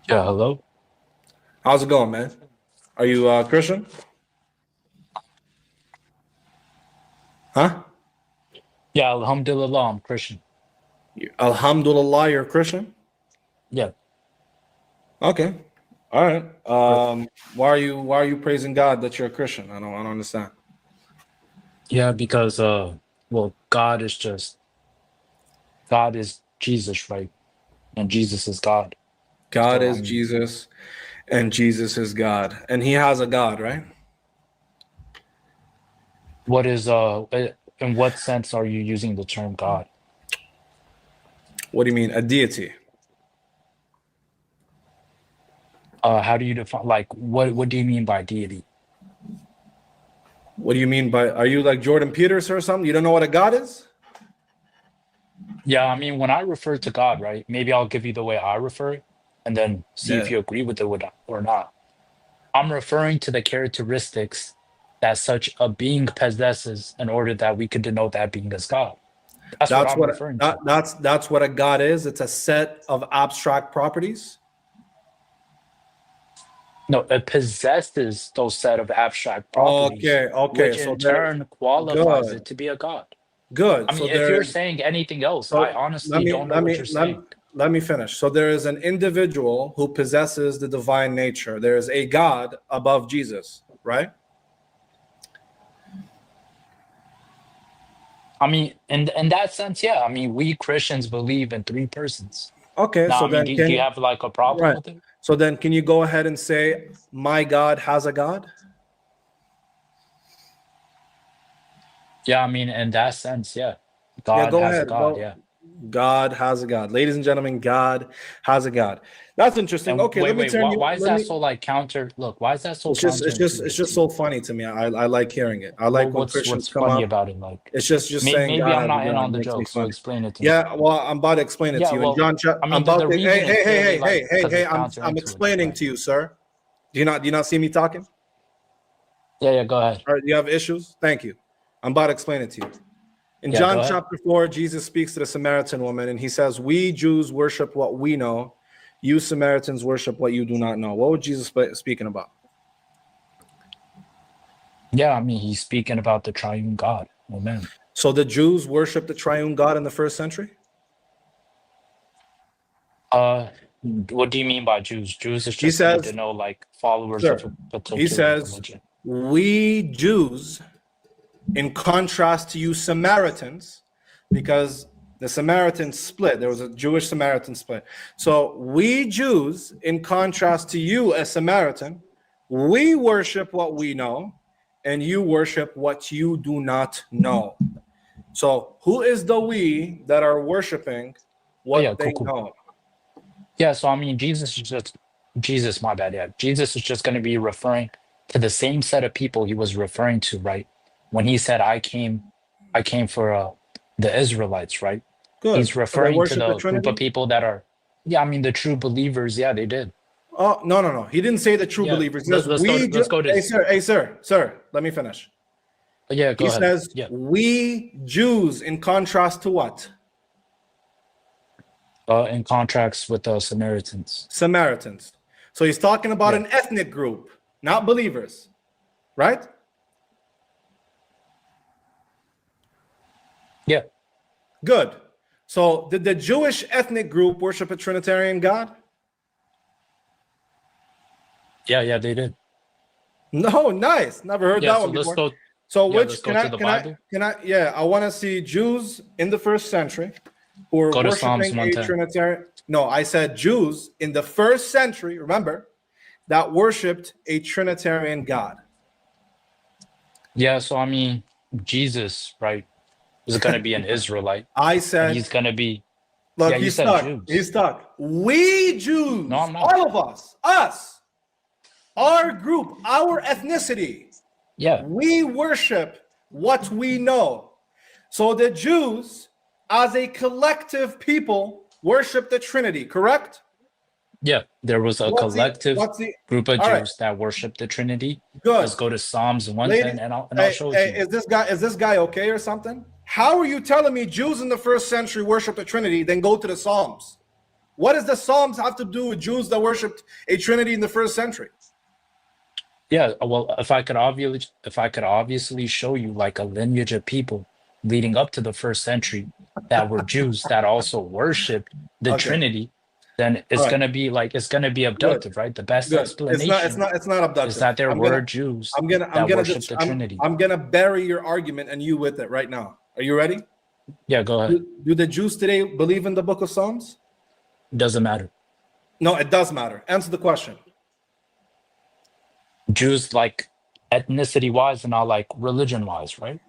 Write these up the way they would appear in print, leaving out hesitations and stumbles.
Yeah, hello. How's it going, man? Are you Christian? Huh? Yeah, Alhamdulillah, I'm Christian. Alhamdulillah, you're Christian? Yeah, Okay. All right. but Why are you praising God that you're a Christian? I don't understand. yeah, because well, God is Jesus, right? And Jesus is God. God So I is mean, Jesus and Jesus is God. And he has a God, right? what is in what sense are you using the term God? What do you mean? A deity. How do you define like what do you mean by deity? What do you mean by are you like Jordan Peterson or something? You don't know what a God is? Yeah, I mean when I refer to God, right? Maybe I'll give you the way I refer it, and then see if Yeah. you agree with it or not. I'm referring to the characteristics that such a being possesses in order that we could denote that being as God. That's what That's I'm what referring to. that's what a God is. It's a set of abstract properties. No, it possesses those set of abstract properties, Okay, okay. which So in there turn qualifies good. it to be a God. Good. I mean, So if you're there's saying anything else, I so let honestly me don't know let what me you're let, saying. let me finish. So there is an individual who possesses the divine nature. There is a God above Jesus, right? I mean, in that sense, yeah. I mean, we Christians believe in three persons. Okay, Now, so I mean, then do you can have like a problem right. with it? So then can you go ahead and say my God has a God? Yeah, I mean, in that sense, yeah. Yeah, God go has a ahead. God, Go. yeah. God has a God. Ladies and gentlemen, God has a God. That's interesting. And Okay, wait, let me wait, turn you why is let that me so like counter? Look, why is that so it's counterintuitive just to you? so funny to me. I like hearing it. I Well, like when Christians what's come funny up. about it? Like, It's just saying maybe God I'm has a not in God on the makes me joke, so funny. explain it to me. Yeah, well, I'm about to explain it Yeah, to you. In well, John, I I'm mean, about the to. reason is clearly like because it's I'm counterintuitive, explaining right? to you, sir. Do you not see me talking? Yeah, yeah, go ahead. Or do you have issues? Thank you. I'm about to explain it to you. In Yeah, go John ahead. chapter 4, Jesus speaks to the Samaritan woman and he says, "We Jews worship what we know. You Samaritans worship what you do not know." What was Jesus speaking about? Yeah, I mean, he's speaking about the triune God. Amen. So the Jews worship the triune God in the first century? Uh, what do you mean by Jews? Jews is He just going to says, denote like followers of sir, a he particular says, religion. "We Jews, in contrast to you Samaritans," because the Samaritans split. There was a Jewish Samaritan split. So we Jews, in contrast to you, a Samaritan, we worship what we know, and you worship what you do not know. So who is the we that are worshiping Oh yeah, what cool, they cool. know? Yeah, so I mean, Jesus, my bad. Yeah, Jesus is just going to be referring to the same set of people he was referring to, right? When he said, I came for the Israelites, right? He's Good. So they referring to worship the the group of Trinity? people that are, yeah, I mean, the true believers. Yeah, they did. Oh, no, no, no. He didn't say the true Yeah, believers. He says, let's go to, Sir, let me finish. yeah, He go ahead. says, Yeah, we Jews, in contrast to what? in contracts with the Samaritans. Samaritans. So he's talking about Yeah, an ethnic group, not believers, right? yeah, Good. So did the Jewish ethnic group worship a Trinitarian God? yeah, they did. No, nice. Never heard Yeah, that so one let's before. go. So Yeah, let's which go to the Bible. yeah, I want to see Jews in the first century who were Go to Psalms worshiping a 110. Trinitarian. No, I said Jews in the first century, remember, that worshiped a Trinitarian God. Yeah, so I mean, Jesus, right, is going to be an Israelite, I and said, he's going to be, look, yeah, you he's said stuck. He's Jews. stuck. We No, Jews, I'm not. all of us, our group, our ethnicity, Yeah, we worship what we know. So the Jews, as a collective people, worship the Trinity, correct? yeah. There was a collective What's the group of all right, Jews that worshiped the Trinity. good. Let's go to Psalms Lady, 110, and I'll hey, show it to hey, you. is this guy okay or something? How are you telling me Jews in the first century worship the Trinity, then go to the Psalms? What does the Psalms have to do with Jews that worshipped a Trinity in the first century? Yeah, well, if I could obviously show you like a lineage of people leading up to the first century that were Jews that also worshipped the Okay. Trinity, then All right. it's gonna be Good. abductive, right? The best Good. explanation It's not is abductive. that there were Jews I'm that gonna worshiped the Trinity. I'm gonna bury your argument and you with it right now. Are you ready? Yeah, go ahead. Do the Jews today believe in the book of Psalms? Doesn't matter. No, it does matter. Answer the question. Jews like ethnicity wise and not like religion wise, right?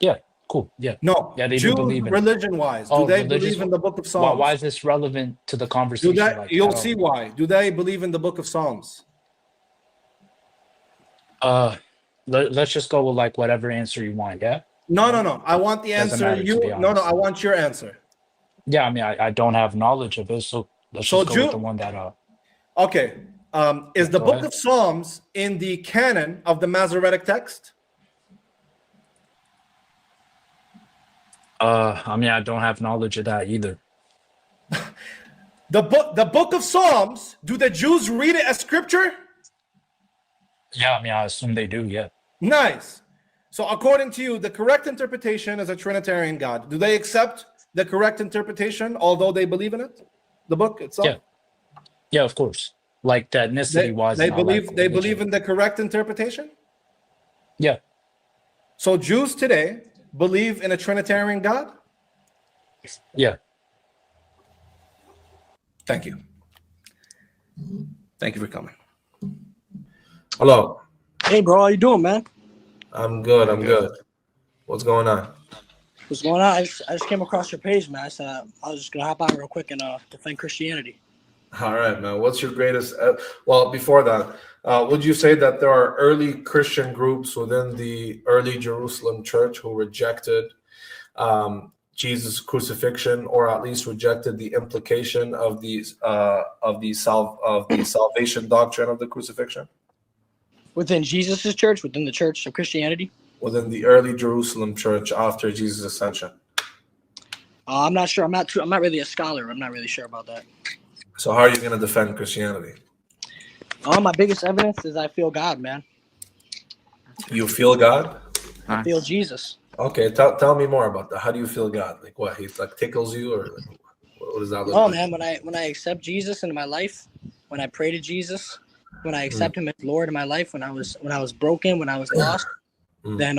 Yeah, cool. Yeah. No, Yeah, they do Jews believe in it. religion wise, do Oh, they religious. believe in the book of Why, Psalms? why is this relevant to the Do conversation? they, Like, you'll see why. Do they believe in the book of Psalms? Let's just go with like whatever answer you want. Yeah. No. I want the Doesn't answer. matter, to be No. honest. I want your answer. Yeah, I mean, I don't have knowledge of it, so let's So just go with the one that Okay. Is the Go book ahead. of Psalms in the canon of the Masoretic text? I mean, I don't have knowledge of that either. The book of Psalms, do the Jews read it as scripture? Yeah, I mean, I assume they do. Yeah. Nice. So according to you, the correct interpretation is a Trinitarian God. Do they accept the correct interpretation, although they believe in it? The book itself? Yeah. Yeah, of course. Like the ethnicity wise. They believe in the correct interpretation? Yeah. So Jews today believe in a Trinitarian God? Yeah. Thank you. Thank you for coming. Hello. Hey, bro, how you doing, man? I'm good. I'm good. What's going on? What's going on? I just came across your page, man. I said I was just gonna hop on real quick and defend Christianity. All right, man. What's your greatest? Well, before that, would you say that there are early Christian groups within the early Jerusalem church who rejected Jesus' crucifixion, or at least rejected the implication of the salvation doctrine of the crucifixion Within Jesus' church, within the church of Christianity? within the early Jerusalem church after Jesus' ascension? I'm not sure. I'm not really a scholar. I'm not really sure about that. So how are you going to defend Christianity? My biggest evidence is I feel God, man. You feel God? I feel Jesus. Okay, tell me more about that. How do you feel God? Like what? He like tickles you, or like, what does that look Oh, like? man, when I accept Jesus into my life, when I pray to Jesus, when I accept Him as Lord in my life, when I was broken, when I was lost, then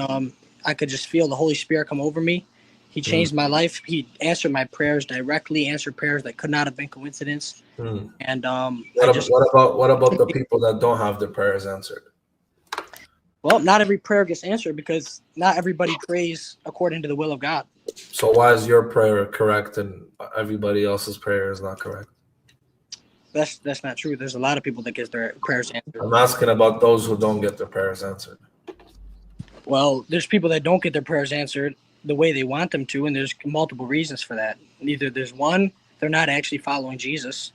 I could just feel the Holy Spirit come over me. He changed my life. He answered my prayers directly. Answered prayers that could not have been coincidence. And what about the people that don't have their prayers answered? Well, not every prayer gets answered because not everybody prays according to the will of God. So why is your prayer correct and everybody else's prayer is not correct? That's not true. There's a lot of people that get their prayers answered. I'm asking about those who don't get their prayers answered. Well, there's people that don't get their prayers answered the way they want them to, and there's multiple reasons for that. Either there's one, they're not actually following Jesus.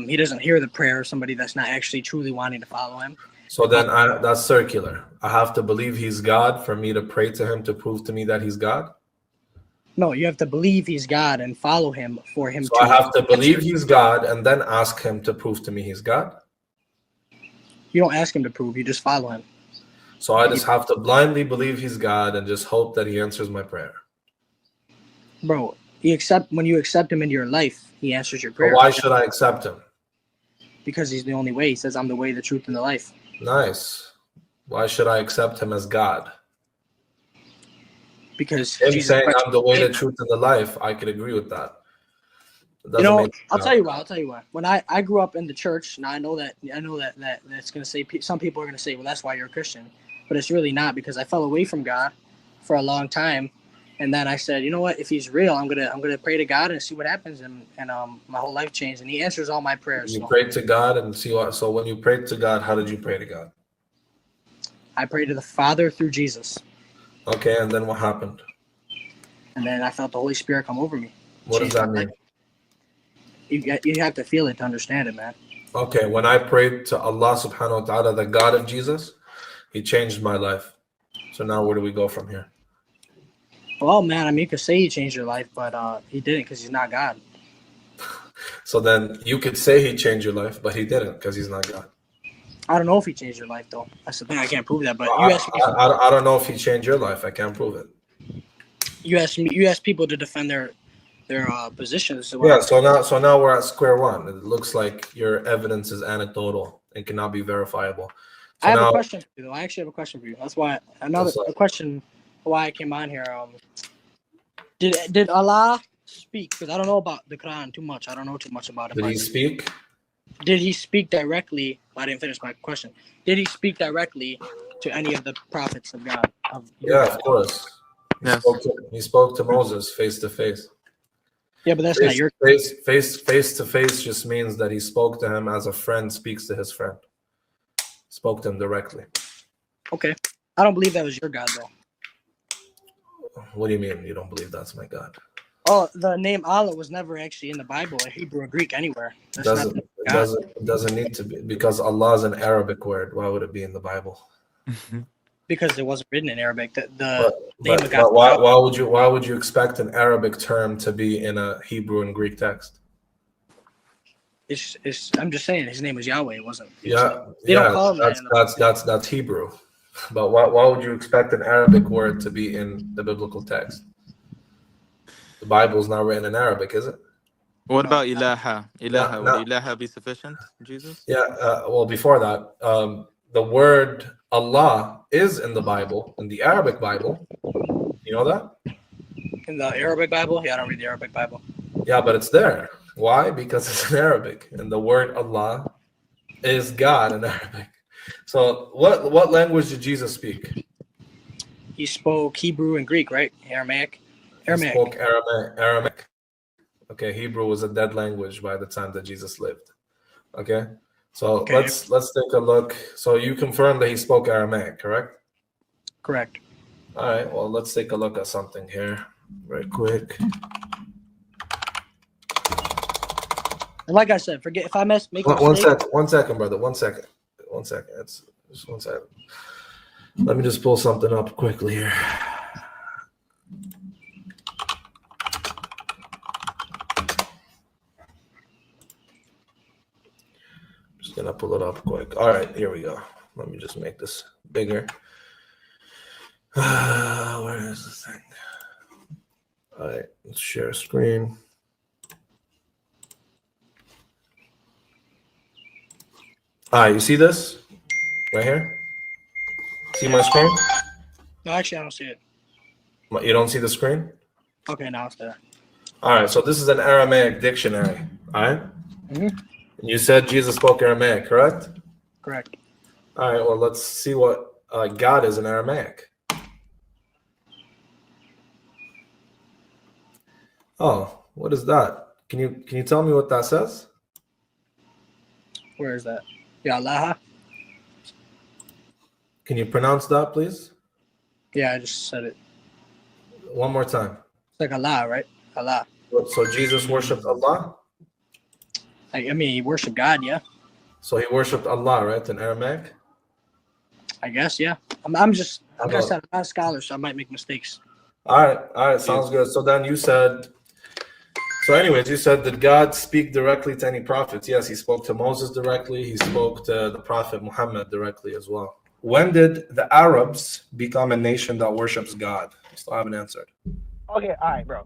He doesn't hear the prayer of somebody that's not actually truly wanting to follow Him. So then that's circular. I have to believe He's God for me to pray to Him to prove to me that He's God? No, you have to believe He's God and follow Him for Him. So I have to believe He's God and then ask Him to prove to me He's God? You don't ask Him to prove, you just follow Him. So I just have to blindly believe He's God and just hope that He answers my prayer. Bro, when you accept Him into your life, He answers your prayer. But why should I accept Him? Because He's the only way. He says, I'm the way, the truth, and the life. Nice. Why should I accept Him as God? Because Him Jesus saying Christ, I'm the way, the truth, and the life, I could agree with that. I'll tell you why. When I grew up in the church, now I know that that's going to say, some people are going to say, well, that's why you're a Christian. But it's really not, because I fell away from God for a long time. And then I said, you know what, if He's real, I'm gonna pray to God and see what happens, and my whole life changed, and He answers all my prayers. You prayed to God and see what. So when you prayed to God, how did you pray to God? I prayed to the Father through Jesus. Okay, and then what happened? And then I felt the Holy Spirit come over me. What does that mean? You have to feel it to understand it, man. Okay, when I prayed to Allah subhanahu wa ta'ala, the God of Jesus, He changed my life. So now where do we go from here? Well, man, I mean, you could say He changed your life, but He didn't, because He's not God. So then you could say he changed your life, but he didn't because he's not God. I don't know if he changed your life though. That's the thing. I can't prove that. But Well, I don't know if he changed your life. I can't prove it. You asked people to defend their positions. Yeah. So now we're at square one. It looks like your evidence is anecdotal and cannot be verifiable. So I have a question for you though. I actually have a question for you. That's why a question why I came on here. Did Allah speak? Because I don't know about the Quran too much. I don't know too much about it. Did he speak? Did he speak directly? I didn't finish my question. Did he speak directly to any of the prophets of God? Yeah, of course. Yes. He spoke to Moses face to face. Yeah, but that's not your face to face just means that he spoke to him as a friend speaks to his friend. Spoke to him directly. Okay. I don't believe that was your God though. What do you mean you don't believe that's my God? Oh, the name Allah was never actually in the Bible, in Hebrew or Greek, anywhere. It doesn't need to be, because Allah is an Arabic word. Why would it be in the Bible? Because it wasn't written in Arabic. The name of but God. why would you expect an Arabic term to be in a Hebrew and Greek text? I'm just saying his name was Yahweh. It wasn't. They don't call him that's Hebrew. But why would you expect an Arabic word to be in the biblical text? The Bible is not written in Arabic, is it? What about ilaha? Ilaha, would ilaha be sufficient, Jesus? Yeah, well, before that, the word Allah is in the Bible, in the Arabic Bible. You know that? In the Arabic Bible? Yeah, I don't read the Arabic Bible. Yeah, but it's there. Why? Because it's in Arabic. And the word Allah is God in Arabic. So what language did Jesus speak? He spoke Hebrew and Greek, right? Aramaic. He spoke Aramaic. Okay, Hebrew was a dead language by the time that Jesus lived. Okay, so let's take a look. So you confirm that he spoke Aramaic, correct? Correct. All right. Well, let's take a look at something here, right quick. And like I said, forget if I make a mistake. One second, brother. One second. It's just 1 second. Let me just pull something up quickly here. Just gonna pull it up quick. All right, here we go. Let me just make this bigger. Where is this thing? All right, let's share screen. All right, you see this right here? See my screen? No, actually, I don't see it. You don't see the screen? Okay, now it's there. All right, so this is an Aramaic dictionary. All right. Mm-hmm. You said Jesus spoke Aramaic, correct? Correct. All right. Well, let's see what God is in Aramaic. Oh, what is that? Can you tell me what that says? Where is that? Ya Allah. Can you pronounce that, please? Yeah, I just said it. One more time. It's like Allah, right? Allah. So Jesus worshipped Allah? I mean, he worshiped God, yeah. So he worshipped Allah, right, in Aramaic? I guess, yeah. I'm just, like I said, I'm not a scholar, so I might make mistakes. All right, sounds good. So then you said, did God speak directly to any prophets? Yes, he spoke to Moses directly. He spoke to the prophet Muhammad directly as well. When did the Arabs become a nation that worships God? I still haven't answered. Okay, all right, bro.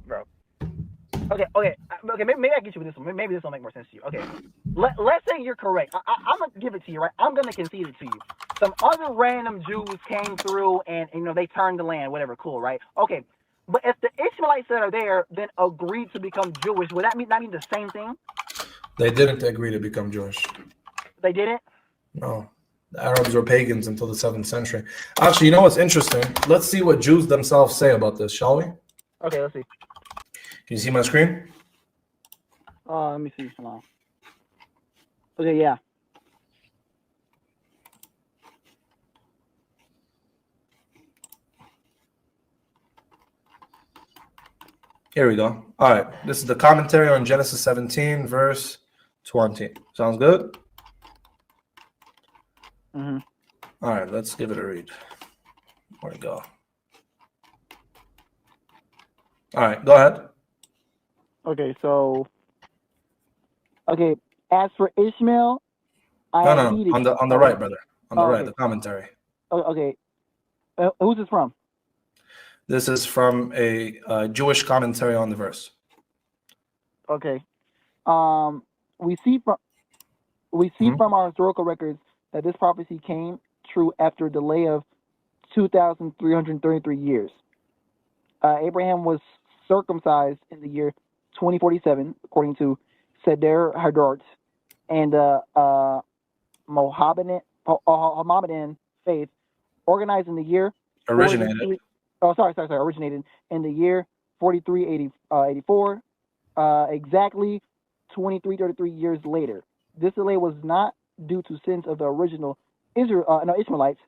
Okay. Maybe I get you with this one. Maybe this will make more sense to you. Okay, let's say you're correct. I'm gonna give it to you, right? I'm gonna concede it to you. Some other random Jews came through and they turned the land, whatever. Cool, right? Okay, but if the Ishmaelites that are there then agreed to become Jewish, would that mean the same thing? They didn't agree to become Jewish. They didn't? No. The Arabs were pagans until the 7th century. Actually, you know what's interesting? Let's see what Jews themselves say about this, shall we? Okay, let's see. Can you see my screen? Let me see. Hold on. Okay, yeah. Here we go. All right. This is the commentary on Genesis 17, verse 20. Sounds good? Mm-hmm. All right, let's give it a read. Where'd it go? All right, go ahead. Okay, so Okay. As for Ishmael, No. On the right, brother. On the right, the commentary. Okay. Who's this from? This is from a Jewish commentary on the verse. Okay. We see from our historical records that this prophecy came true after a delay of 2,333 years. Abraham was circumcised in the year 2047, according to Seder Hadart, and Mohammedan faith organized in the year Originated originated in the year 4384, exactly 2333 years later. This delay was not due to sins of the original Ishmaelites.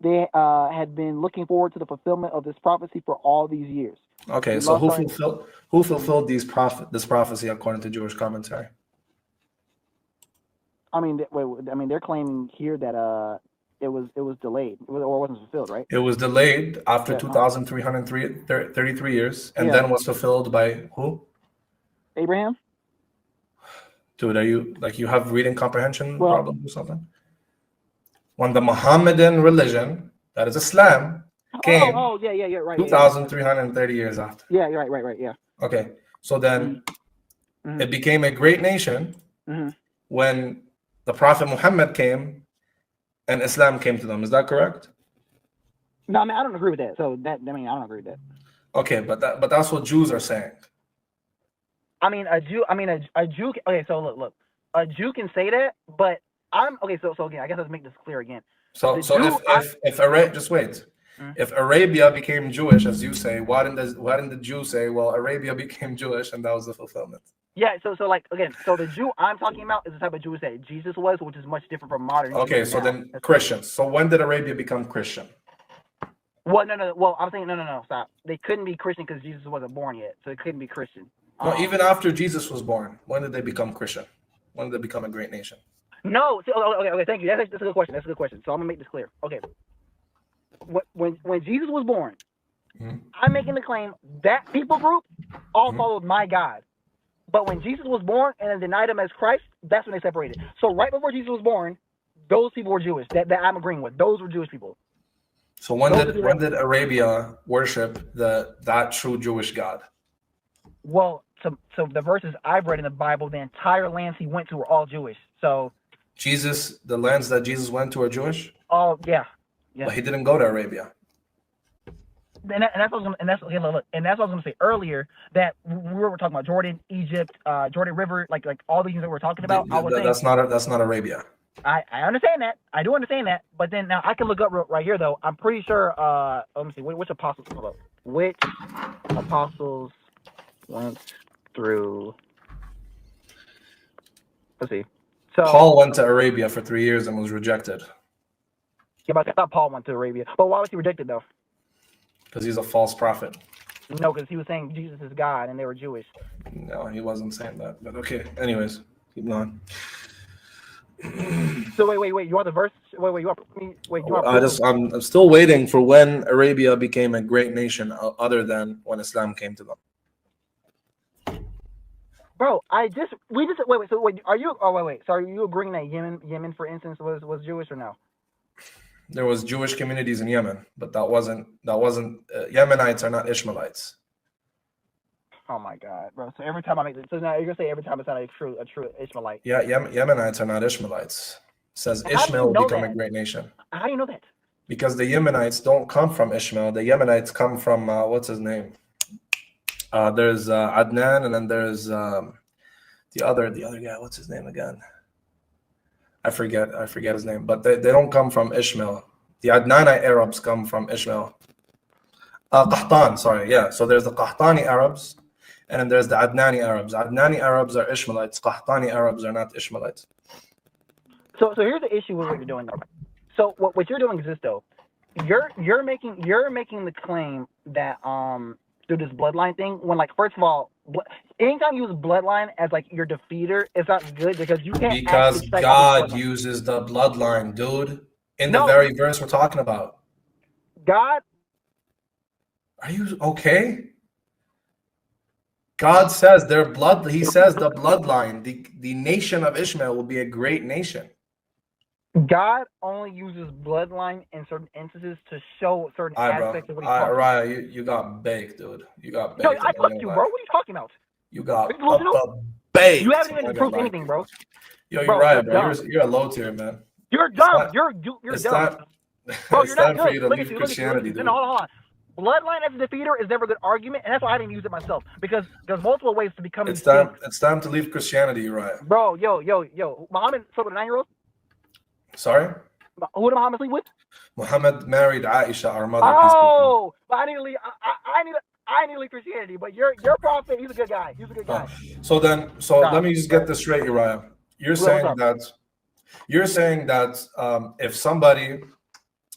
They had been looking forward to the fulfillment of this prophecy for all these years. Okay, so who fulfilled this prophecy according to Jewish commentary? I mean, they're claiming here that it was delayed or wasn't fulfilled, right? It was delayed after 2,333 years, and then was fulfilled by who? Abraham. Dude, are you have reading comprehension problem or something? When the Mohammedan religion, that is Islam, came. Right. 2,330 years after. Yeah, right. Yeah. Okay, so then it became a great nation when the Prophet Muhammad came and Islam came to them. Is that correct? No, I mean I don't agree with that. So I don't agree with that. Okay, but that's what Jews are saying. A Jew. Okay, so look. A Jew can say that, but So again, I guess let's make this clear again. So if Arabia became Jewish, as you say, why didn't the Jew say, well, Arabia became Jewish and that was the fulfillment? Yeah. So the Jew I'm talking about is the type of Jew that Jesus was, which is much different from modern. Okay, Jews so now. then Christians. So when did Arabia become Christian? Well, no. Well, I'm saying no. Stop. They couldn't be Christian because Jesus wasn't born yet, so it couldn't be Christian. No, even after Jesus was born, when did they become Christian? When did they become a great nation? No. Okay. Thank you. That's a good question. So I'm gonna make this clear. Okay. When Jesus was born, I'm making the claim that people group all followed my God. But when Jesus was born and then denied him as Christ, that's when they separated. So right before Jesus was born, those people were Jewish. That I'm agreeing with. Those were Jewish people. So when did Arabia worship that true Jewish God? Well, so the verses I've read in the Bible, the entire lands he went to were all Jewish. So the lands that Jesus went to are Jewish? Oh yeah. But he didn't go to Arabia. And that's what I was gonna say earlier, that we were talking about Jordan, Egypt, Jordan River, like all these things that we're talking about. That's not Arabia. I understand that. I do understand that. But then now I can look up right here though. I'm pretty sure. Let me see. Which apostles? Hold up. Which apostles went through? Let's see. So Paul went to Arabia for 3 years and was rejected. Yeah, but I thought Paul went to Arabia. But why was he rejected though? Because he's a false prophet. No, because he was saying Jesus is God and they were Jewish. No, he wasn't saying that. But okay. Anyways, keep going. So wait. You want the verse? I'm still waiting for when Arabia became a great nation, other than when Islam came to them. Bro, wait. So wait, are you? Oh wait. So are you agreeing that Yemen, for instance, was Jewish or no? There was Jewish communities in Yemen, but that wasn't. Yemenites are not Ishmaelites. Oh my God, bro! So every time I make this, so now you're gonna say every time it's not a true Ishmaelite. Yeah, Yemenites are not Ishmaelites. It says Ishmael will become a great nation. How do you know that? Because the Yemenites don't come from Ishmael. The Yemenites come from what's his name? There's Adnan, and then there's the other guy. What's his name again? I forget his name. But they don't come from Ishmael. The Adnani Arabs come from Ishmael. Qahtan, sorry, yeah. So there's the Qahtani Arabs, and then there's the Adnani Arabs. Adnani Arabs are Ishmaelites. Qahtani Arabs are not Ishmaelites. So here's the issue with what you're doing though. So what you're doing is this though. You're making the claim that through this bloodline thing, when like first of all, anytime you use bloodline as like your defeater, it's not good because you can't. Because God uses the bloodline, dude. In the very verse we're talking about. God. Are you okay? God says their blood. He says the bloodline, the nation of Ishmael will be a great nation. God only uses bloodline in certain instances to show certain aspects of what he's talking about. Raya, you got baked, dude. You got baked. No, I clicked you, bro. What are you talking about? You got baked. You haven't even proved anything, bro. Yo, you're right, bro. You're a low tier, man. You're dumb. You're dumb. Bro, you're not good. For you to leave Christianity, dude. No, hold on. Bloodline as a defeater is never a good argument, and that's why I didn't use it myself, because there's multiple ways to become. It's time to leave Christianity, right? Bro, yo. Muhammad slept with a 9-year-old? Sorry? Who did Muhammad sleep with? Muhammad married Aisha, our mother. Oh, but I need to leave Christianity, but your prophet, he's a good guy. He's a good guy. So let me just get this straight, Uriah. You're saying that if somebody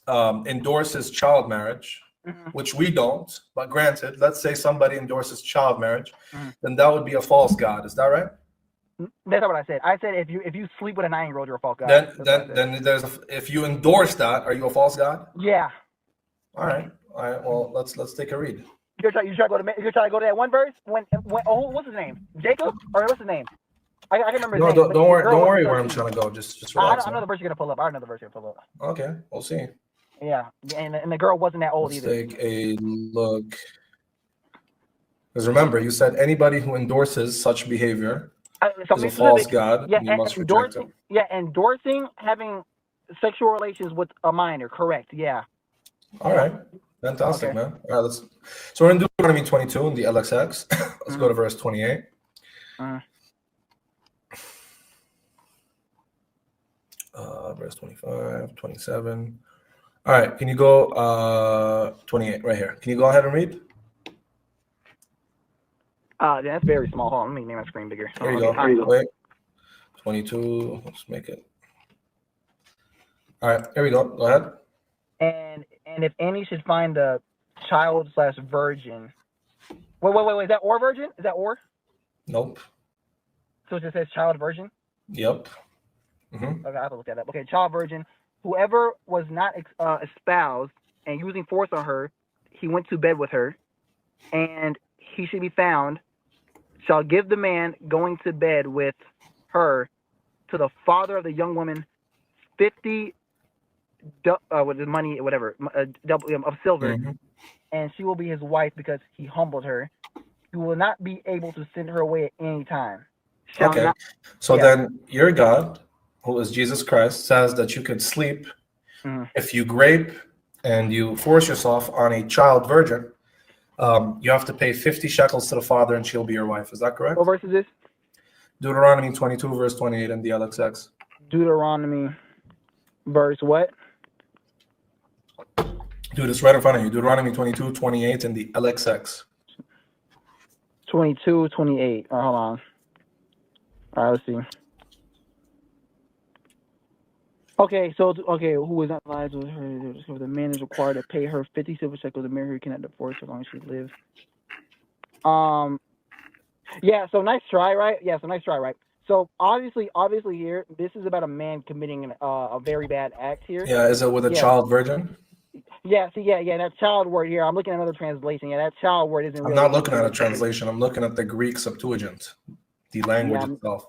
endorses child marriage, which we don't, but granted, let's say somebody endorses child marriage, then that would be a false god. Is that right? That's not what I said. I said if you sleep with a 9-year-old, you're a false god. Then if you endorse that, are you a false god? Yeah. All right. Well, let's take a read. You're trying to go to that one verse when what's his name? Jacob, or what's his name? I can't remember his name. Don't worry where I'm trying to go. Just relax. I know the verse you're gonna pull up. Okay, we'll see. Yeah, and the girl wasn't that old either. Take a look. Because remember, you said anybody who endorses such behavior is a false god. Yeah, you must reject him. Yeah, endorsing having sexual relations with a minor. Correct. Yeah. All right. Fantastic, man. All right, so we're in Deuteronomy 22 in the LXX. Let's go to verse 28. Verse 25, 27. All right, can you go 28 right here? Can you go ahead and read? That's very small. Hold on, let me make my screen bigger. Here you go. Wait. 22. Let's make it. All right, here we go. Go ahead. And if any should find a child/virgin. Wait. Is that or virgin? Is that or? Nope. So it just says child virgin? Yep. Okay, I have to look that up. Okay, child virgin. Whoever was not espoused and using force on her, he went to bed with her, and he should be found, shall give the man going to bed with her to the father of the young woman 50 with the money, whatever, of silver, and she will be his wife because he humbled her. He will not be able to send her away at any time. Then your God, who is Jesus Christ, says that you could sleep if you grape and you force yourself on a child virgin. You have to pay 50 shekels to the father and she'll be your wife. Is that correct? What verse is this? Deuteronomy 22, verse 28 in the LXX. Deuteronomy, verse what? Dude, it's right in front of you. Deuteronomy 22, 28 in the LXX. 22, 28. Hold on. All right, let's see. Okay, who is not lies with her? So the man is required to pay her 50 silver shekels to marry her. He cannot divorce her as long as she lives. Yeah. So nice try, right? Yeah. So nice try, right? So obviously here, this is about a man committing a very bad act here. Yeah. Is it with a child virgin? Yeah. See, yeah. That child word here. I'm looking at another translation. Yeah, that child word isn't. I'm not looking at a translation. I'm looking at the Greek Septuagint, the language itself.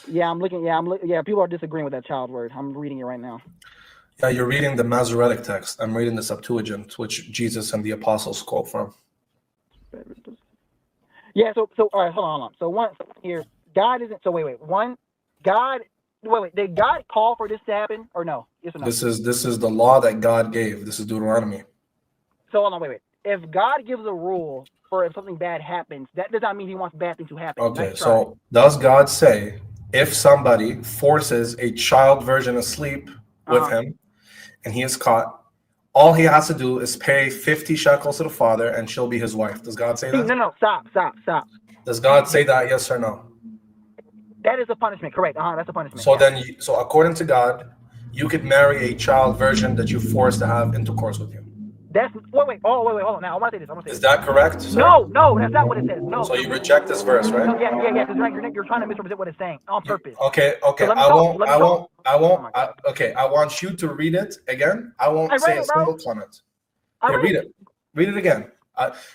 Yeah, I'm looking. Yeah, people are disagreeing with that child word. I'm reading it right now. Yeah, you're reading the Masoretic text. I'm reading the Septuagint, which Jesus and the apostles quote from. Yeah. So all right, hold on. So one here, God isn't. So wait. One, God. Wait. Did God call for this to happen or no? Yes or no? This is the law that God gave. This is Deuteronomy. So hold on. Wait. If God gives a rule for if something bad happens, that does not mean He wants bad things to happen. Okay. So does God say, if somebody forces a child virgin asleep with him and he is caught, all he has to do is pay 50 shekels to the father and she'll be his wife? Does God say that? No, stop. Does God say that, yes or no? That is a punishment, correct. That's a punishment. So according to God, you could marry a child virgin that you forced to have intercourse with you. That's wait, hold on. Now I want to say this. Is that correct, sir? No, that's not what it says. No. So you reject this verse, right? No, yeah. Because you're trying to misrepresent what it's saying on purpose. Okay. So I want you to read it again. I won't say a single comment. Okay, read it. Read it again.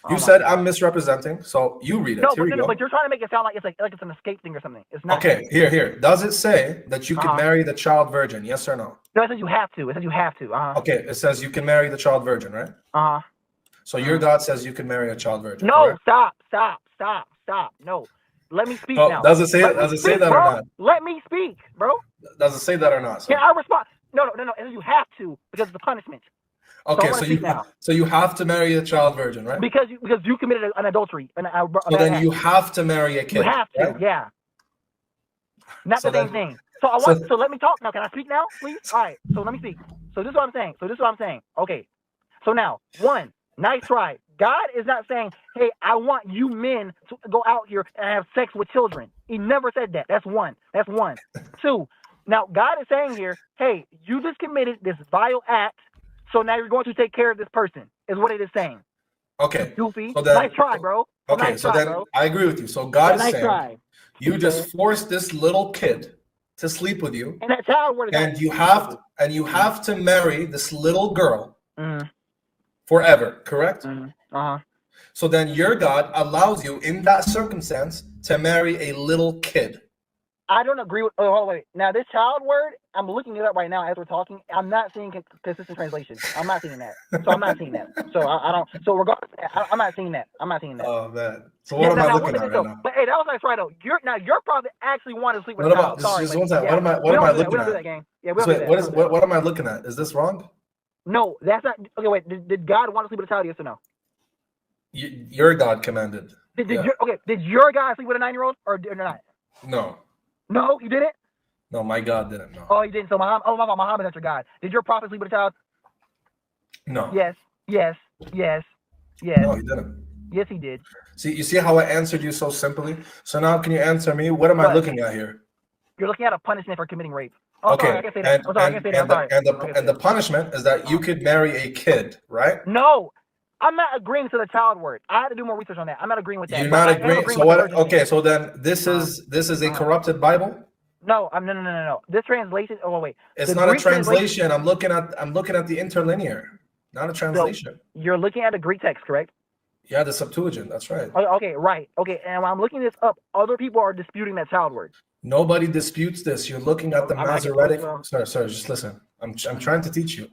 You said I'm misrepresenting, so you read it. No, Here you go. but you're trying to make it sound like it's an escape thing or something. It's not. Okay, here. Does it say that you can marry the child virgin? Yes or no? No, it says you have to. It says you have to. Okay, it says you can marry the child virgin, right? So your God says you can marry a child virgin. No, correct? stop. No. Let me speak Oh, now. does it say that bro. or not? Let me speak, bro. Does it say that or not? Can I respond? No. It says you have to because it's a punishment. Okay, so you have to marry a child virgin, right? Because you committed an adultery. So then you have to marry a kid. You have to, right? yeah. Not the same thing. So let me talk now. Can I speak now, please? All right. So let me speak. So this is what I'm saying. Okay. So now, one, nice try. God is not saying, hey, I want you men to go out here and have sex with children. He never said that. That's one. Two, now God is saying here, hey, you just committed this vile act, so now you're going to take care of this person, is what it is saying. Okay. Goofy. So then, nice try, bro. Okay, nice so try, then bro. I agree with you. So God is nice saying, try. you just forced this little kid to sleep with you, and that child and you have to marry this little girl forever, correct? So then your God allows you in that circumstance to marry a little kid. I don't agree with. Oh, hold on, wait. Now this child word, I'm looking it up right now as we're talking. I'm not seeing consistent translation. I'm not seeing that. So I'm not seeing that. So I don't. So regardless, I'm not seeing that. Oh man. So what am I looking at right now? But hey, that was nice, right? Though you're probably actually want to sleep with. What about just one time? Yeah, what am I looking at? We don't do that, gang. Yeah, what am I looking at? Is this wrong? No, that's not. Okay, wait. Did God want to sleep with a child? Yes or no? Your God commanded. Did your God sleep with a 9-year-old or not? No. No, you didn't? No, my God didn't. No. Oh, you didn't. So my God, Muhammad's not your God. Did your prophet sleep with a child? No. Yes. No, he didn't. Yes, he did. You see how I answered you so simply? So now can you answer me? What am I looking at here? You're looking at a punishment for committing rape. Oh, okay. Sorry, I can say that. And the punishment is that you could marry a kid, right? No. I'm not agreeing to the child word. I had to do more research on that. I'm not agreeing with that. You're not agreeing. So what? Okay, so then this is a corrupted Bible. No, no. This translation. Oh wait. It's not a translation. I'm looking at the interlinear, not a translation. So you're looking at the Greek text, correct? Yeah, the Septuagint. That's right. Okay, right. Okay, and when I'm looking this up, other people are disputing that child word. Nobody disputes this. You're looking at the Masoretic. Sorry. Just listen. I'm trying to teach you.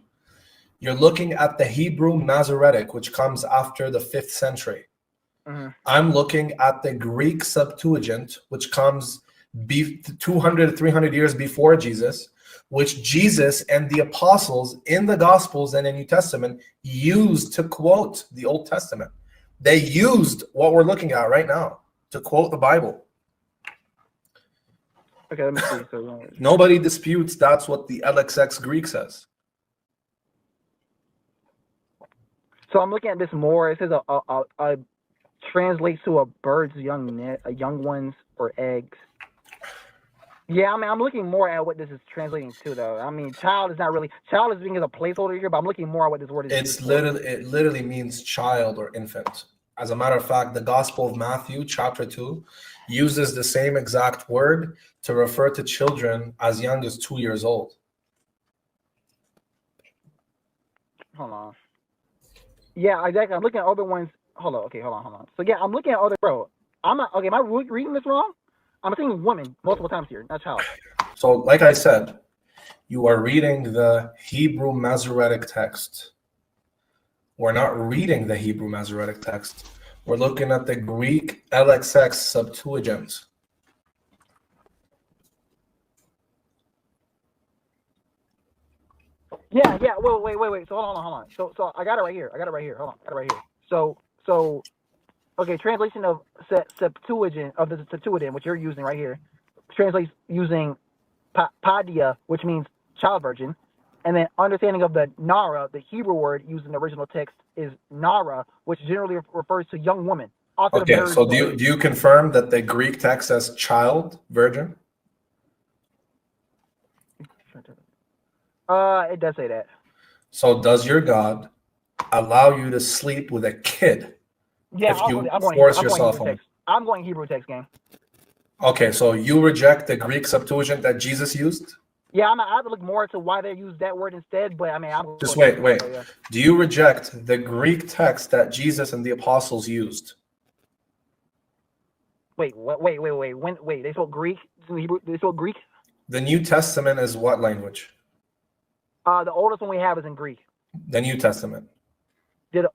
You're looking at the Hebrew Masoretic, which comes after the 5th century. I'm looking at the Greek Septuagint, which comes 200 to 300 years before Jesus, which Jesus and the apostles in the Gospels and in New Testament used to quote the Old Testament. They used what we're looking at right now to quote the Bible. Okay, let me see. So, nobody disputes that's what the LXX Greek says. So I'm looking at this more. It says a translates to a bird's young ones or eggs. Yeah, I mean, I'm looking more at what this is translating to, though. I mean, child is being as a placeholder here, but I'm looking more at what this word is. It literally means child or infant. As a matter of fact, the Gospel of Matthew, chapter 2, uses the same exact word to refer to children as young as 2 years old. Hold on. Yeah, exactly. I'm looking at other ones. Hold on. So yeah, I'm looking at other. Bro, I'm not. Okay, am I reading this wrong? I'm saying woman multiple times here, not child. So, like I said, you are reading the Hebrew Masoretic text. We're not reading the Hebrew Masoretic text. We're looking at the Greek LXX Septuagint. Yeah. Wait. So hold on. So I got it right here. Hold on. I got it right here. So, okay. Translation of Septuagint of the Septuagint, which you're using right here, translates using padia, which means child virgin, and then understanding of the nara, the Hebrew word used in the original text is nara, which generally refers to young woman. Okay. So do you confirm that the Greek text says child virgin? It does say that. So does your God allow you to sleep with a kid? Yeah, if you force yourself on? I'm going Hebrew text, gang. Okay, so you reject the Greek Septuagint that Jesus used? Yeah, I have to look more into why they use that word instead. But I mean, I'm just wait. Yeah. Do you reject the Greek text that Jesus and the apostles used? Wait. Wait. They spoke Greek. Hebrew. They spoke Greek. The New Testament is what language? The oldest one we have is in Greek. The New Testament. The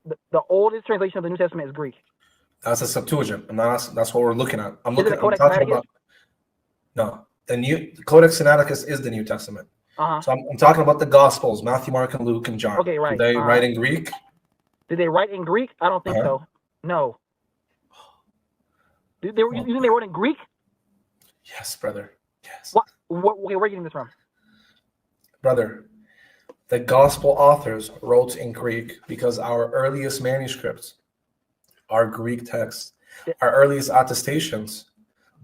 oldest translation of the New Testament is Greek. That's a Septuagint, and that's what we're looking at. I'm Codex talking Sinaiticus? about. No, the Codex Sinaiticus is the New Testament. So I'm talking about the Gospels: Matthew, Mark, and Luke, and John. Okay, right. Did they write in Greek? Did they write in Greek? I don't think so. No. You think they wrote in Greek? Yes, brother. Yes. What? Okay, where are you getting this from? Brother, the Gospel authors wrote in Greek because our earliest manuscripts are Greek texts. Our earliest attestations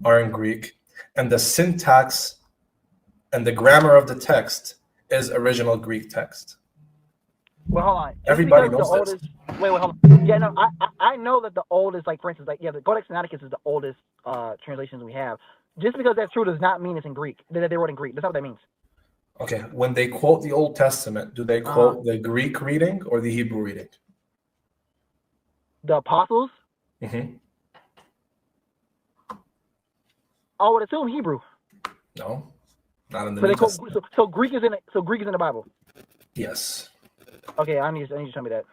are in Greek, and the syntax and the grammar of the text is original Greek text. Well, hold on. Everybody knows this. Wait, hold on. Yeah, no, I know that the oldest, like for instance, like the Codex Sinaiticus is the oldest translations we have. Just because that's true does not mean it's in Greek. That they wrote in Greek. That's not what that means. Okay, when they quote the Old Testament, do they quote the Greek reading or the Hebrew reading? The apostles? Mm-hmm. I would assume Hebrew. No, not in the New Testament. So Greek is in it. So Greek is in the Bible. Yes. Okay, I need you to tell me that.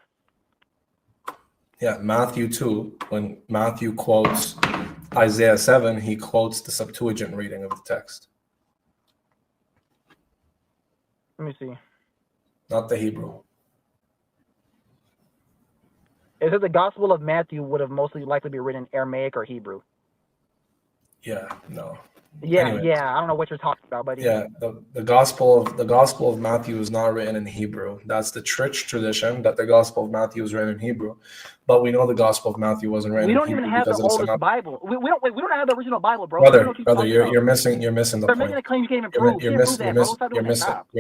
Yeah, Matthew 2, when Matthew quotes Isaiah 7, he quotes the Septuagint reading of the text. Let me see. Not the Hebrew. It says the Gospel of Matthew would have mostly likely be written in Aramaic or Hebrew. Yeah, no. Yeah, Anyways. yeah. I don't know what you're talking about, buddy. Yeah, the Gospel of Matthew is not written in Hebrew. That's the church tradition that the Gospel of Matthew is written in Hebrew. But we know the Gospel of Matthew wasn't written in Hebrew. We don't even have the oldest Bible. We don't have the original Bible, bro. Brother, you're missing the point. You're making a claim you can't even prove. You're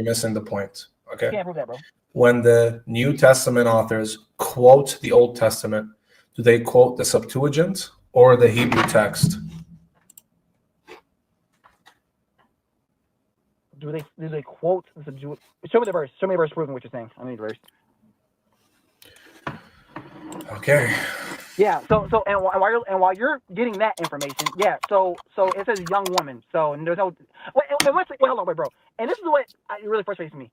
missing the point. Okay. You can't prove that, bro. When the New Testament authors quote the Old Testament, do they quote the Septuagint or the Hebrew text? Do they quote the Septuagint? Show me the verse. Show me the verse proving what you're saying. I need the verse. Okay. Yeah. So while you're getting that information, yeah. So it says young woman. So there's no. Wait, hold on, bro. And this is what really frustrates me.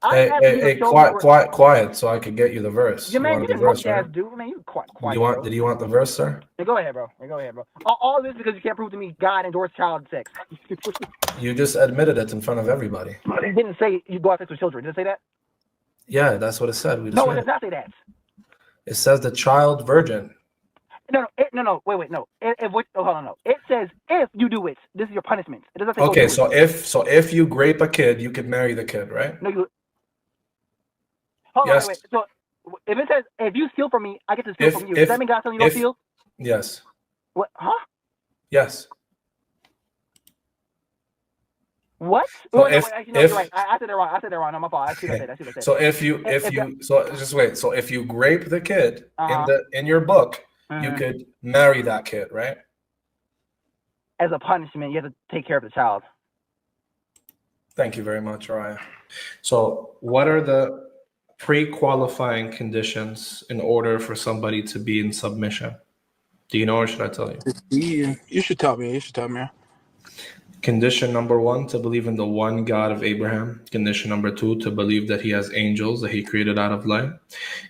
Hey, quiet, so I can get you the verse. Yeah, man, you didn't verse, right? Dude. Man, you quiet. Did you want the verse, sir? Yeah, go ahead, bro. All this because you can't prove to me God endorsed child sex. You just admitted it in front of everybody. It didn't say you go have sex with children. Did it say that? Yeah, that's what it said. No, it does not say that. It says the child virgin. No. Wait, no. Hold on, no. It says if you do it, this is your punishment. It doesn't say. Okay, so if you grape a kid, you could marry the kid, right? No, you. Hold on, wait. So if it says if you steal from me, I get to steal from you. Does that mean God telling you don't steal? Yes. What? Huh? Yes. What? So wait, actually, no, you're right. I said that wrong. No, my fault. I see what I said. So if you grape the kid in your book, you could marry that kid, right? As a punishment, you have to take care of the child. Thank you very much, Raya. So what are the pre-qualifying conditions in order for somebody to be in submission? Do you know, or should I tell you? Yeah, you should tell me. Condition number 1, to believe in the one God of Abraham. Condition number 2, to believe that he has angels that he created out of light.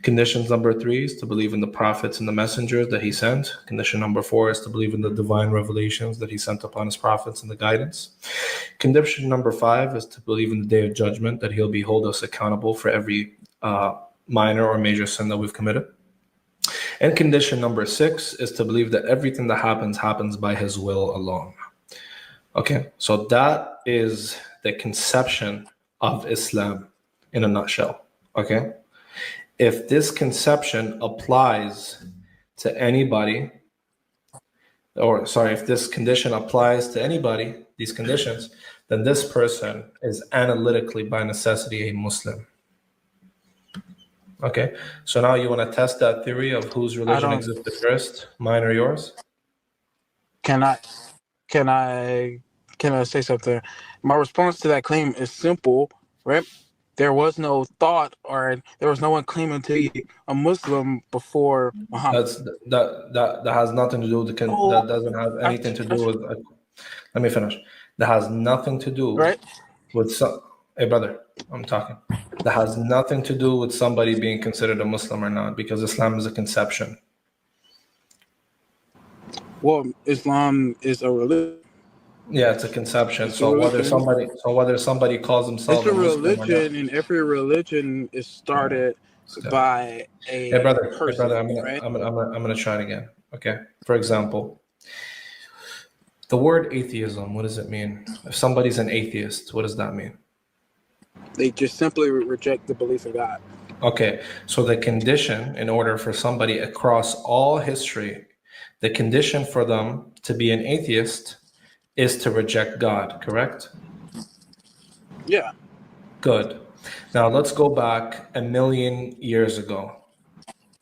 Conditions number 3 is to believe in the prophets and the messengers that he sent. Condition number 4 is to believe in the divine revelations that he sent upon his prophets and the guidance. Condition number 5 is to believe in the day of judgment, that he'll hold us accountable for every minor or major sin that we've committed. And condition number 6 is to believe that everything that happens by his will alone. Okay, so that is the conception of Islam in a nutshell. Okay, if this conception applies to anybody, if this condition applies to anybody, these conditions, then this person is analytically by necessity a Muslim. Okay, so now you want to test that theory of whose religion existed first, mine or yours? Can I can I say something? My response to that claim is simple, right? There was no thought, or there was no one claiming to be a Muslim before Muhammad. That has nothing to do with that doesn't have anything to do with. Let me finish. That has nothing to do right with some. Hey, brother, I'm talking. That has nothing to do with somebody being considered a Muslim or not, because Islam is a conception. Well, Islam is a religion. Yeah, it's a conception. It's a So religion. whether somebody calls himself It's a a Muslim or not. religion, and every religion is started by Hey, a brother, person, I'm gonna try it again. Okay. For example, the word atheism, what does it mean? If somebody's an atheist, what does that mean? They just simply reject the belief in God. Okay, so the condition, in order for somebody across all history, the condition for them to be an atheist is to reject God, correct? Yeah. Good. Now let's go back 1,000,000 years ago,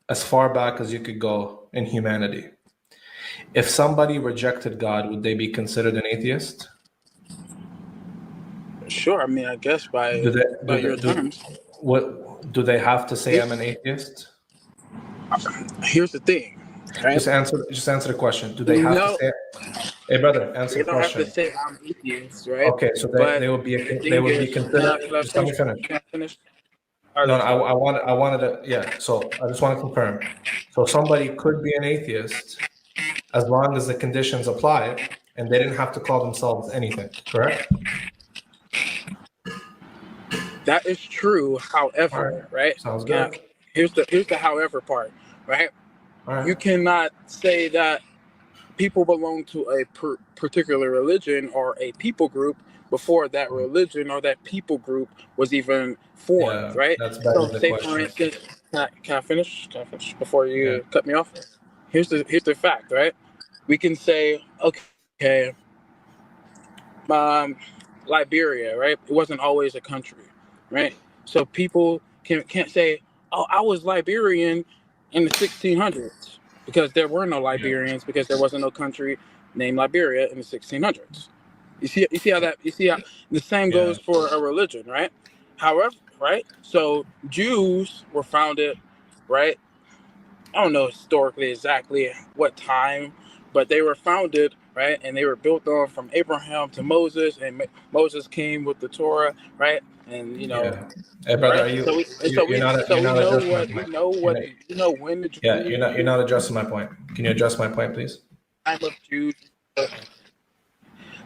as far back as you could go in humanity. If somebody rejected God, would they be considered an atheist? Sure. I mean, I guess by your terms. What do they have to say? I'm an atheist. Here's the thing. Right? Just answer the question. Do they have to say? Hey, brother, answer the question. They don't have to say I'm atheist, right? Okay, so they would be considered. Just let me finish. Can I finish? No, I wanted to. Yeah. So I just want to confirm. So somebody could be an atheist as long as the conditions apply, and they didn't have to call themselves anything. Correct? That is true. However, right? Sounds good. Here's the however part, right? All right. You cannot say that people belong to a particular religion or a people group before that religion or that people group was even formed, right? That's better than the say question. For instance, can I finish? Before you cut me off? Here's the fact, right? We can say, okay, Liberia, right? It wasn't always a country, right? So people can't say, oh, I was Liberian in the 1600s, because there were no Liberians, because there wasn't no country named Liberia in the 1600s. You see how the same goes for a religion, right? However, right? So Jews were founded, right? I don't know historically exactly what time, but they were founded, right? And they were built on from Abraham to Moses, and Moses came with the Torah, right? And you know, hey brother, right? You're not addressing my point. Can you address my point, please? Time of Jews.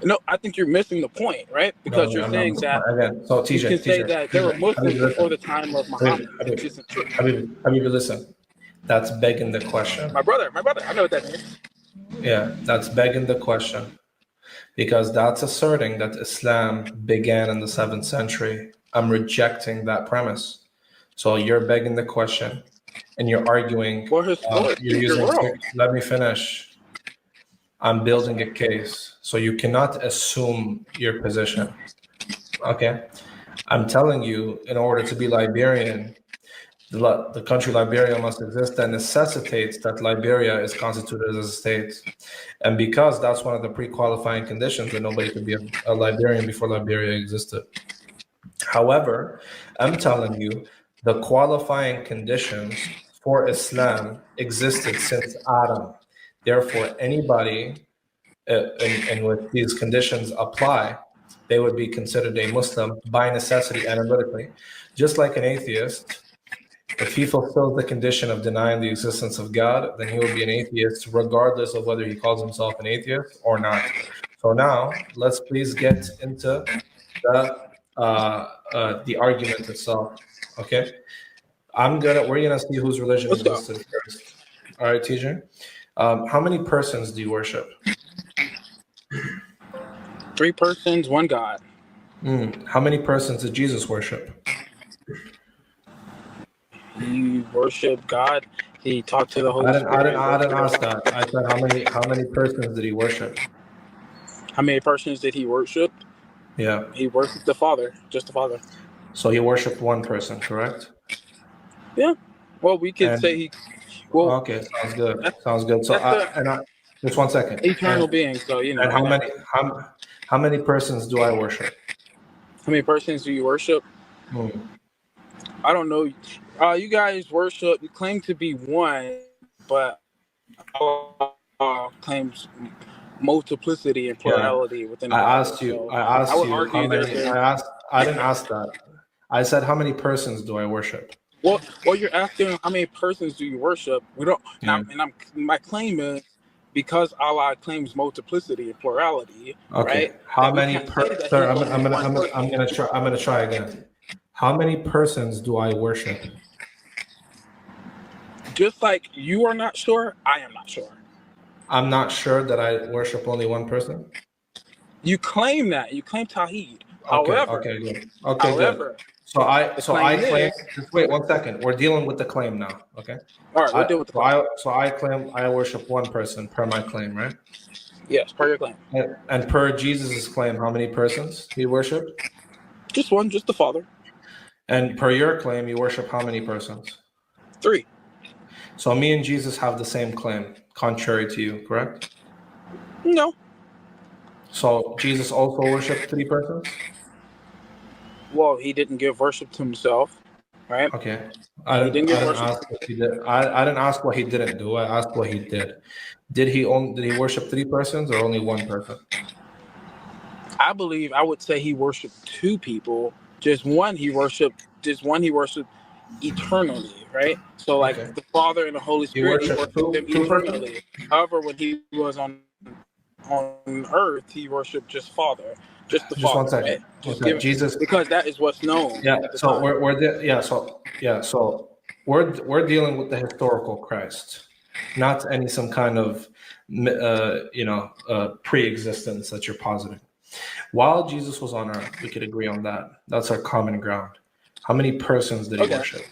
No, I think you're missing the point, right? Because you're saying that again. So TJ, you can say that there were Muslims before the time of Muhammad. Habibi, listen. That's begging the question. My brother, I know what that means. Yeah, that's begging the question, because that's asserting that Islam began in the 7th century. I'm rejecting that premise. So you're begging the question, and you're arguing. You're using. Let me finish. I'm building a case, so you cannot assume your position. Okay, I'm telling you, in order to be Liberian, the country Liberia must exist. That necessitates that Liberia is constituted as a state, and because that's one of the pre-qualifying conditions, that nobody could be a Liberian before Liberia existed. However, I'm telling you, the qualifying conditions for Islam existed since Adam. Therefore, anybody and with these conditions apply, they would be considered a Muslim by necessity, analytically. Just like an atheist, if he fulfills the condition of denying the existence of God, then he will be an atheist regardless of whether he calls himself an atheist or not. So now let's please get into the argument itself. Okay, we're gonna see whose religion existed first. All right, TJ. How many persons do you worship? 3 persons, 1 God. How many persons did Jesus worship? He worshiped God. He talked to the Holy Spirit. I didn't ask that. I said how many persons did he worship? How many persons did he worship? Yeah. He worshiped the Father, just the Father. So he worshiped 1 person, correct? Yeah. Well, we could say he. Well, okay, sounds good. Sounds good. So just 1 second. Eternal being. So you know. And How many persons do I worship? How many persons do you worship? I don't know. You guys worship. You claim to be one, but claims multiplicity and Yeah. plurality within the I Bible. asked you. So I asked would you argue how many. I didn't ask that. I said how many persons do I worship? Well, you're asking how many persons do you worship? We don't. Yeah. My claim is because Allah claims multiplicity and plurality. Okay. Right? How That we many can't say that Sir, he's only one person. I'm gonna try again. How many persons do I worship? Just like you are not sure, I am not sure. I'm not sure that I worship only one person. You claim that. You claim Tawheed. Okay. However, Okay. Good. Okay. however, Good. So I claim. is, Just wait 1 second. We're dealing with the claim now. Okay. all right, we'll deal with the claim. I claim I worship one person per my claim, right? Yes, per your claim. And per Jesus' claim, how many persons he worshipped? Just one, just the Father. And per your claim, you worship how many persons? 3. So me and Jesus have the same claim, contrary to you, correct? No. So Jesus also worshipped 3 persons? Well, he didn't give worship to himself, right? Okay. I didn't ask what he did. I didn't ask what he didn't do. I asked what he did. Did he worship 3 persons or only one person? I would say he worshiped 2 people. Just one he worshiped eternally, right? So like the Father and the Holy Spirit, he worshiped them eternally. However, when he was on earth, he worshiped just Father. Just the Father. 1 second. Right? Jesus, because that is what's known. Yeah. So we're dealing with the historical Christ, not some kind of pre-existence that you're positing. While Jesus was on earth, we could agree on that. That's our common ground. How many persons did he worship?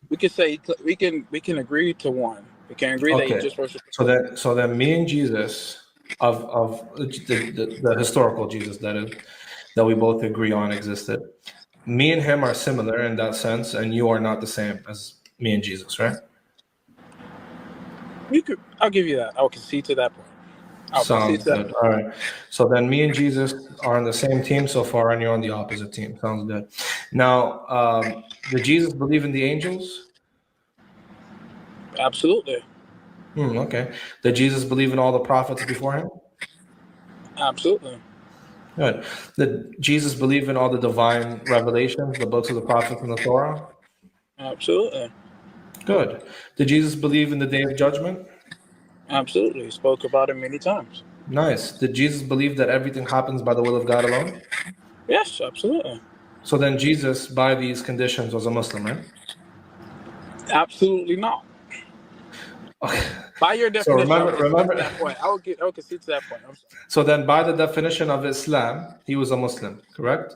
We could say we can agree to one. We can agree that he just worshiped. So then me and Jesus of the historical Jesus that we both agree on existed. Me and him are similar in that sense, and you are not the same as me and Jesus, right? I'll give you that. I'll concede to that point. Sounds good. All right. So then me and Jesus are on the same team so far, and you're on the opposite team. Sounds good. Now, did Jesus believe in the angels? Absolutely. Okay. Did Jesus believe in all the prophets before him? Absolutely. Good. Did Jesus believe in all the divine revelations, the books of the prophets and the Torah? Absolutely. Good. Did Jesus believe in the day of judgment? Absolutely. He spoke about it many times. Nice. Did Jesus believe that everything happens by the will of God alone? Yes, absolutely. So then Jesus, by these conditions, was a Muslim, right? Absolutely not. Okay. By your definition, so remember that point. I would concede to that point. I'm sorry. So then by the definition of Islam, he was a Muslim, correct?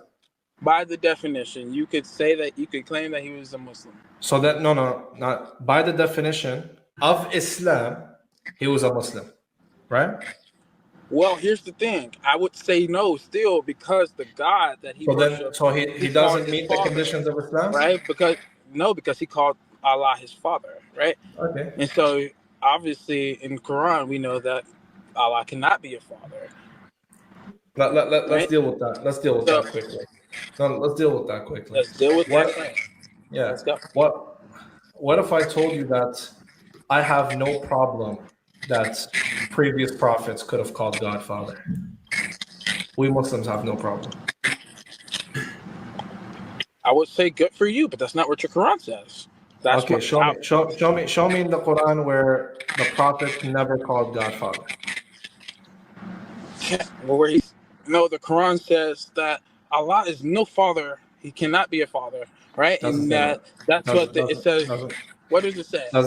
By the definition, you could say that you could claim that he was a Muslim. So that not by the definition of Islam, he was a Muslim, right? Well, here's the thing. I would say no still because the God that he worshipped. So he doesn't meet the conditions of Islam? Right? Because he called Allah his father, right? Okay. And so obviously in Quran we know that Allah cannot be a father. Let's deal with that. Let's deal with that quickly. Let's deal with that quickly. Let's deal with that. Yeah. Let's go. What if I told you that I have no problem that previous prophets could have called God Father? We Muslims have no problem. I would say good for you, but that's not what your Quran says. Okay, show me in the Quran where the prophet never called God Father. The Quran says that Allah is no father. He cannot be a father, right? And that's what it says. What does it say? The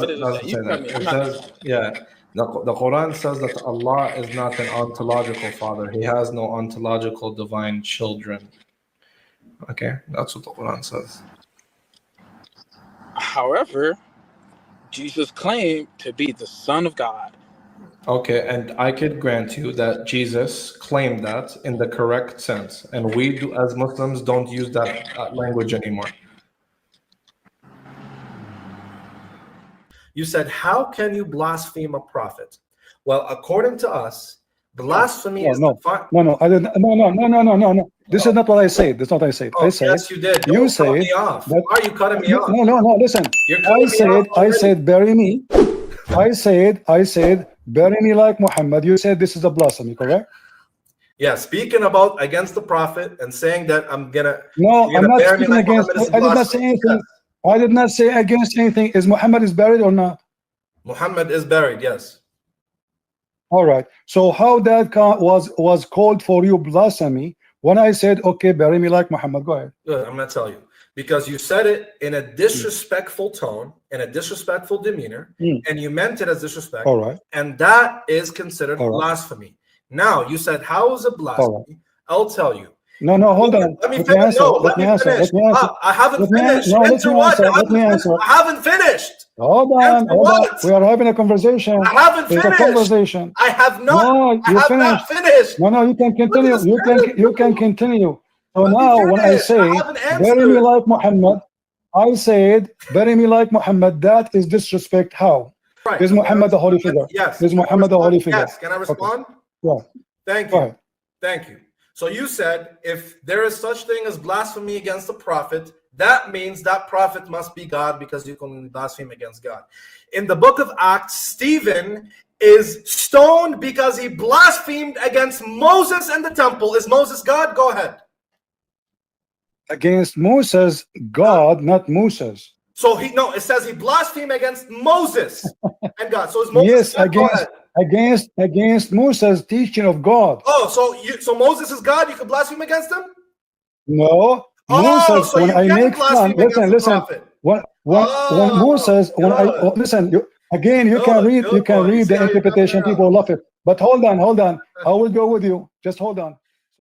Quran says that Allah is not an ontological father. He has no ontological divine children. Okay, that's what the Quran says. However, Jesus claimed to be the Son of God. Okay, and I could grant you that Jesus claimed that in the correct sense, and we as Muslims don't use that language anymore. You said, how can you blaspheme a prophet? Well, according to us, Blasphemy is no. I didn't. No. This is not what I said. That's not what I said. I said. Yes, you did. You Don't said. cut me off. Why are you cutting me off? No. Listen. I said, bury me. I said, bury me like Muhammad. You said this is a blasphemy, correct? Yeah, speaking about against the prophet and saying that I'm gonna. No, I'm not speaking against. I did not say anything. I did not say against anything. Is Muhammad is buried or not? Muhammad is buried. Yes. All right. So how that was called for you blasphemy when I said, okay, bury me like Muhammad. Go ahead. Good. I'm gonna tell you because you said it in a disrespectful tone, in a disrespectful demeanor, and you meant it as disrespect. All right. And that is considered blasphemy. Now you said, how is it blasphemy? Right. I'll tell you. No, hold on. Let me finish. Let me finish. I haven't finished. I haven't finished. Hold on. We are having a conversation. I haven't finished. It's a conversation. I have not. No, I have not finished. No, you can continue. You can continue. So now when I say bury me like Muhammad, I said bury me like Muhammad. That is disrespect. How? Right. Is Muhammad the holy figure? Yes. Is Muhammad the holy figure? Yes. Can I respond? Okay. Yeah. Thank you. Thank you. So you said if there is such thing as blasphemy against the prophet, that means that prophet must be God because you can blaspheme against God. In the book of Acts, Stephen is stoned because he blasphemed against Moses and the temple. Is Moses God? Go ahead. Against Moses, God, not Moses. So it says he blasphemed against Moses and God. So is Moses God? Against Moses' teaching of God. Oh, so Moses is God? You can blaspheme against him? No. Moses, so when I make fun, listen. When Moses, you can read the interpretation. People love it. But hold on. I will go with you. Just hold on.